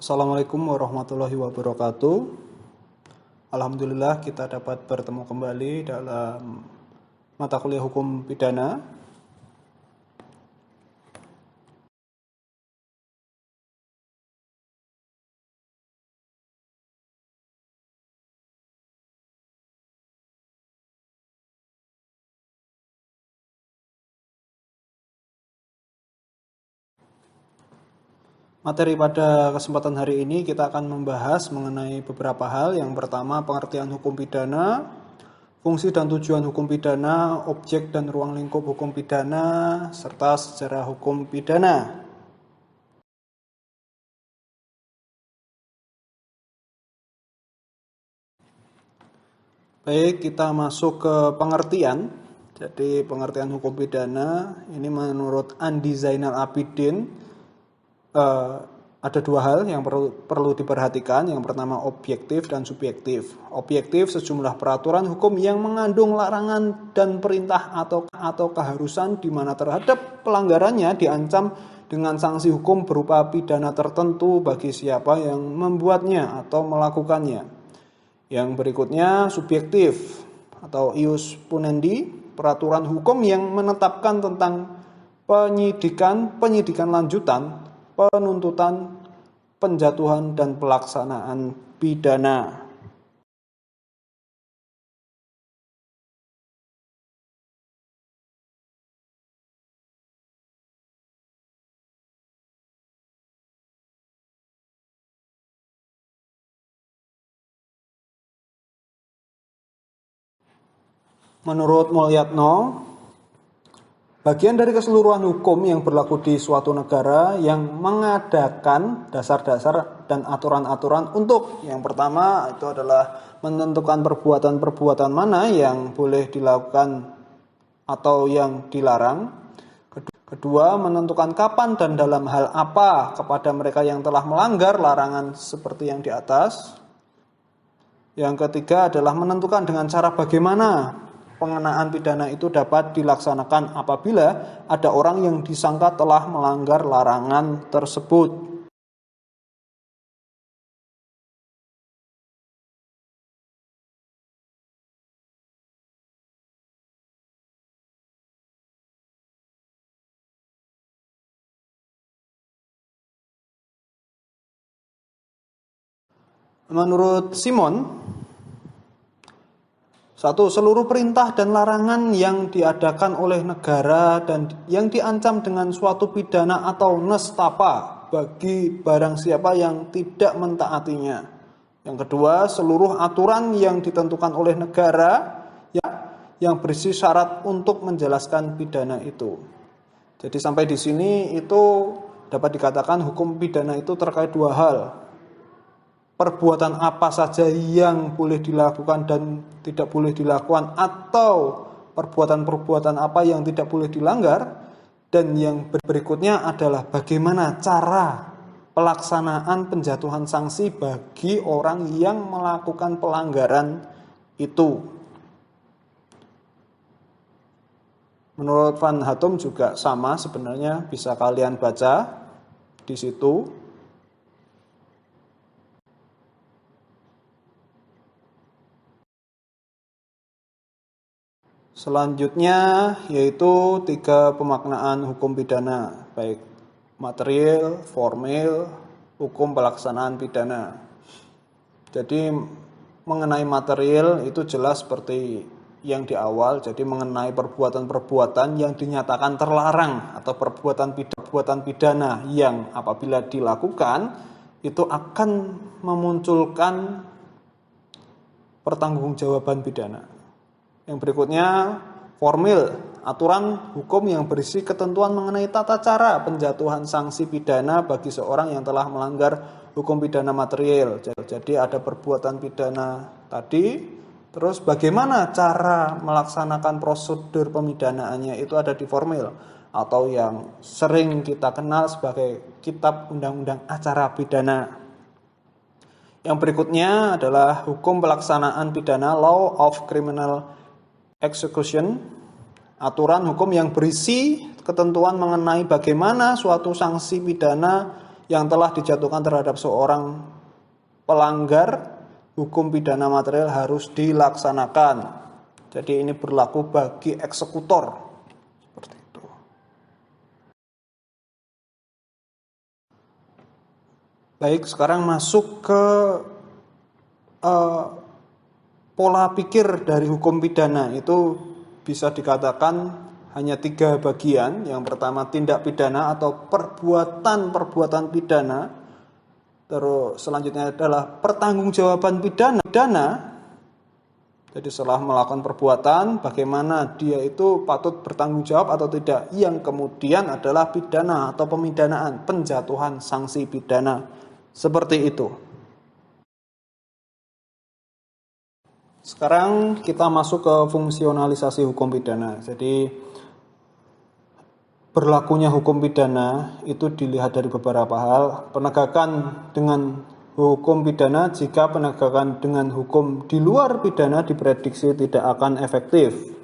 Assalamualaikum warahmatullahi wabarakatuh. Alhamdulillah kita dapat bertemu kembali dalam mata kuliah hukum pidana. Materi pada kesempatan hari ini kita akan membahas mengenai beberapa hal. Yang pertama, pengertian hukum pidana, fungsi dan tujuan hukum pidana, objek dan ruang lingkup hukum pidana, serta sejarah hukum pidana. Baik, kita masuk ke pengertian. Jadi pengertian hukum pidana ini menurut Andi Zainal Abidin ada dua hal yang perlu diperhatikan. Yang pertama, objektif dan subjektif. Objektif, sejumlah peraturan hukum yang mengandung larangan dan perintah atau keharusan di mana terhadap pelanggarannya diancam dengan sanksi hukum berupa pidana tertentu bagi siapa yang membuatnya atau melakukannya. Yang berikutnya subjektif atau ius punendi, peraturan hukum yang menetapkan tentang penyidikan lanjutan, penuntutan, penjatuhan, dan pelaksanaan pidana. Menurut Mulyatno, bagian dari keseluruhan hukum yang berlaku di suatu negara yang mengadakan dasar-dasar dan aturan-aturan untuk yang pertama itu adalah menentukan perbuatan-perbuatan mana yang boleh dilakukan atau yang dilarang. Kedua, menentukan kapan dan dalam hal apa kepada mereka yang telah melanggar larangan seperti yang di atas. Yang ketiga adalah menentukan dengan cara bagaimana pengenaan pidana itu dapat dilaksanakan apabila ada orang yang disangka telah melanggar larangan tersebut. Menurut Simon, satu, seluruh perintah dan larangan yang diadakan oleh negara dan yang diancam dengan suatu pidana atau nestapa bagi barang siapa yang tidak mentaatinya. Yang kedua, seluruh aturan yang ditentukan oleh negara yang berisi syarat untuk menjelaskan pidana itu. Jadi sampai di sini itu dapat dikatakan hukum pidana itu terkait dua hal. Perbuatan apa saja yang boleh dilakukan dan tidak boleh dilakukan, atau perbuatan-perbuatan apa yang tidak boleh dilanggar. Dan yang berikutnya adalah bagaimana cara pelaksanaan penjatuhan sanksi bagi orang yang melakukan pelanggaran itu. Menurut Van Hattum juga sama sebenarnya, bisa kalian baca di situ. Selanjutnya yaitu 3 pemaknaan hukum pidana, baik material, formil, hukum pelaksanaan pidana. Jadi mengenai material itu jelas seperti yang di awal, jadi mengenai perbuatan-perbuatan yang dinyatakan terlarang atau perbuatan pidana yang apabila dilakukan itu akan memunculkan pertanggungjawaban pidana. Yang berikutnya formil, aturan hukum yang berisi ketentuan mengenai tata cara penjatuhan sanksi pidana bagi seorang yang telah melanggar hukum pidana material. Jadi ada perbuatan pidana tadi, terus bagaimana cara melaksanakan prosedur pemidanaannya itu ada di formil, atau yang sering kita kenal sebagai Kitab Undang-Undang Acara Pidana. Yang berikutnya adalah hukum pelaksanaan pidana, Law of Criminal Execution, aturan hukum yang berisi ketentuan mengenai bagaimana suatu sanksi pidana yang telah dijatuhkan terhadap seorang pelanggar, hukum pidana material harus dilaksanakan. Jadi ini berlaku bagi eksekutor. Seperti itu. Baik, sekarang masuk ke pola pikir dari hukum pidana. Itu bisa dikatakan hanya 3 bagian. Yang pertama tindak pidana atau perbuatan pidana. Terus selanjutnya adalah pertanggungjawaban pidana. Jadi setelah melakukan perbuatan, bagaimana dia itu patut bertanggung jawab atau tidak. Yang kemudian adalah pidana atau pemidanaan, penjatuhan sanksi pidana. Seperti itu. Sekarang kita masuk ke fungsionalisasi hukum pidana. Jadi berlakunya hukum pidana itu dilihat dari beberapa hal. Penegakan dengan hukum pidana, jika penegakan dengan hukum di luar pidana diprediksi tidak akan efektif.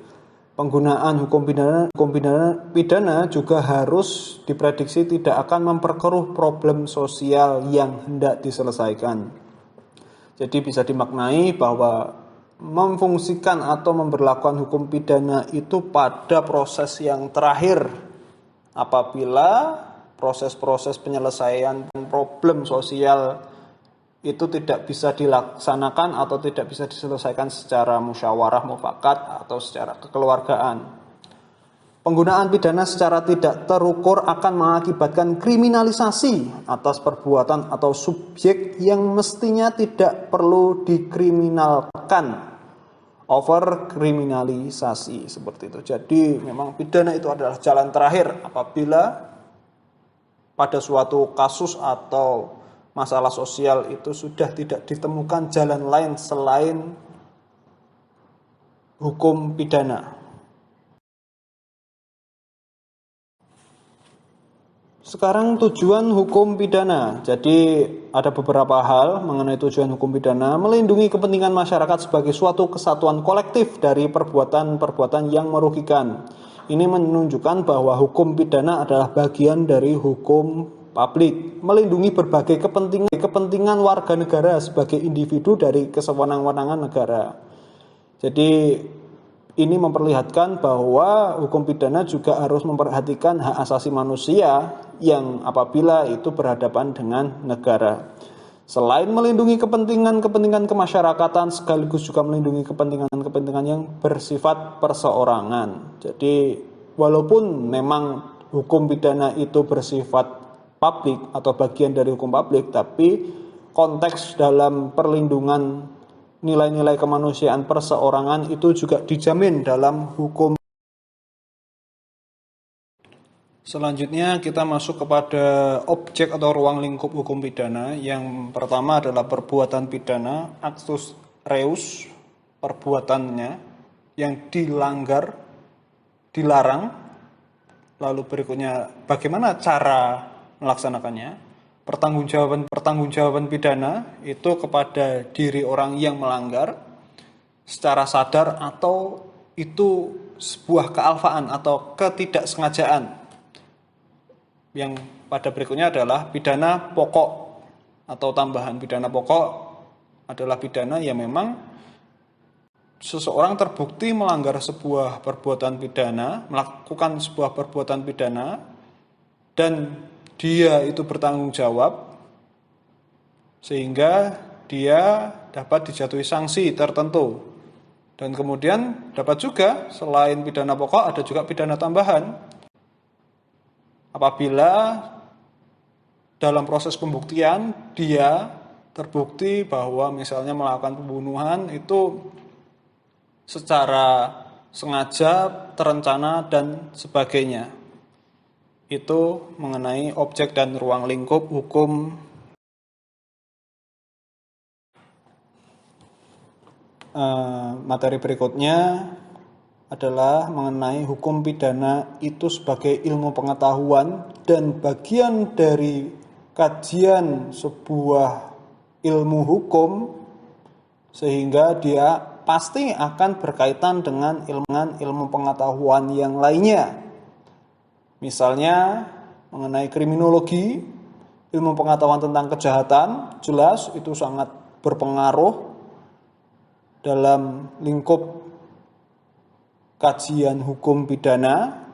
Penggunaan hukum pidana juga harus diprediksi tidak akan memperkeruh problem sosial yang hendak diselesaikan. Jadi bisa dimaknai bahwa memfungsikan atau memberlakukan hukum pidana itu pada proses yang terakhir, apabila proses-proses penyelesaian problem sosial itu tidak bisa dilaksanakan atau tidak bisa diselesaikan secara musyawarah mufakat atau secara kekeluargaan. Penggunaan pidana secara tidak terukur akan mengakibatkan kriminalisasi atas perbuatan atau subjek yang mestinya tidak perlu dikriminalkan. Overkriminalisasi seperti itu. Jadi memang pidana itu adalah jalan terakhir apabila pada suatu kasus atau masalah sosial itu sudah tidak ditemukan jalan lain selain hukum pidana. Sekarang tujuan hukum pidana. Jadi ada beberapa hal mengenai tujuan hukum pidana. Melindungi kepentingan masyarakat sebagai suatu kesatuan kolektif dari perbuatan-perbuatan yang merugikan. Ini menunjukkan bahwa hukum pidana adalah bagian dari hukum publik. Melindungi berbagai kepentingan warga negara sebagai individu dari kesewenang-wenangan negara. Jadi ini memperlihatkan bahwa hukum pidana juga harus memperhatikan hak asasi manusia yang apabila itu berhadapan dengan negara. Selain melindungi kepentingan kemasyarakatan, sekaligus juga melindungi kepentingan yang bersifat perseorangan. Jadi walaupun memang hukum pidana itu bersifat publik atau bagian dari hukum publik, tapi konteks dalam perlindungan nilai-nilai kemanusiaan perseorangan itu juga dijamin dalam hukum. Selanjutnya kita masuk kepada objek atau ruang lingkup hukum pidana. Yang pertama adalah perbuatan pidana, actus reus, perbuatannya yang dilanggar, dilarang. Lalu berikutnya bagaimana cara melaksanakannya. Pertanggungjawaban pidana itu kepada diri orang yang melanggar secara sadar atau itu sebuah kealfaan atau ketidaksengajaan. Yang pada berikutnya adalah pidana pokok atau tambahan. Pidana pokok adalah pidana yang memang seseorang terbukti melanggar sebuah perbuatan pidana, melakukan sebuah perbuatan pidana, dan dia itu bertanggung jawab sehingga dia dapat dijatuhi sanksi tertentu. Dan kemudian dapat juga selain pidana pokok ada juga pidana tambahan. Apabila dalam proses pembuktian dia terbukti bahwa misalnya melakukan pembunuhan itu secara sengaja, terencana dan sebagainya. Itu mengenai objek dan ruang lingkup hukum. Materi berikutnya adalah mengenai hukum pidana itu sebagai ilmu pengetahuan dan bagian dari kajian sebuah ilmu hukum, sehingga dia pasti akan berkaitan dengan ilmu pengetahuan yang lainnya. Misalnya mengenai kriminologi ilmu pengetahuan tentang kejahatan, jelas itu sangat berpengaruh dalam lingkup kajian hukum pidana.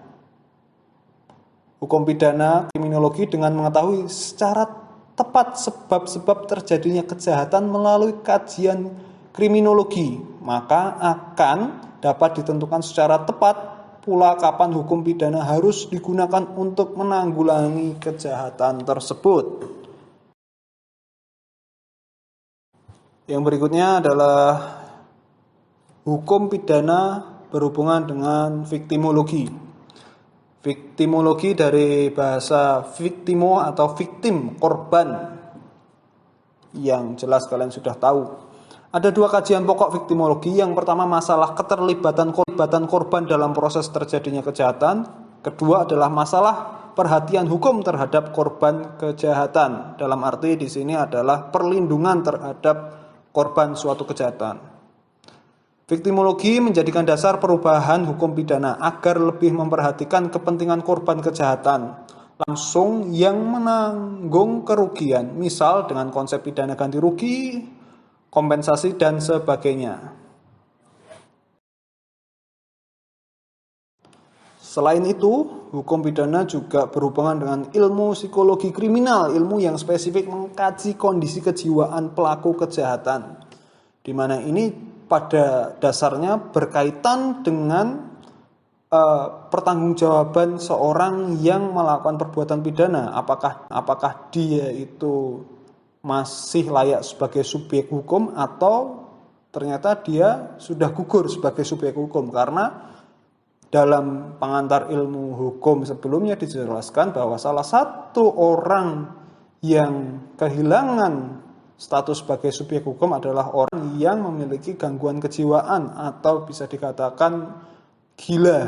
Hukum pidana kriminologi dengan mengetahui secara tepat sebab-sebab terjadinya kejahatan melalui kajian kriminologi, maka akan dapat ditentukan secara tepat pula kapan hukum pidana harus digunakan untuk menanggulangi kejahatan tersebut. Yang berikutnya adalah hukum pidana berhubungan dengan viktimologi. Viktimologi dari bahasa victimo atau victim, korban, yang jelas kalian sudah tahu. Ada dua kajian pokok viktimologi. Yang pertama masalah keterlibatan korban dalam proses terjadinya kejahatan. Kedua adalah masalah perhatian hukum terhadap korban kejahatan. Dalam arti di sini adalah perlindungan terhadap korban suatu kejahatan. Viktimologi menjadikan dasar perubahan hukum pidana agar lebih memperhatikan kepentingan korban kejahatan langsung yang menanggung kerugian, misal dengan konsep pidana ganti rugi, kompensasi, dan sebagainya. Selain itu, hukum pidana juga berhubungan dengan ilmu psikologi kriminal, ilmu yang spesifik mengkaji kondisi kejiwaan pelaku kejahatan, di mana ini pada dasarnya berkaitan dengan pertanggungjawaban seorang yang melakukan perbuatan pidana. Apakah dia itu masih layak sebagai subjek hukum atau ternyata dia sudah gugur sebagai subjek hukum. Karena dalam pengantar ilmu hukum sebelumnya dijelaskan bahwa salah satu orang yang kehilangan status sebagai subjek hukum adalah orang yang memiliki gangguan kejiwaan atau bisa dikatakan gila.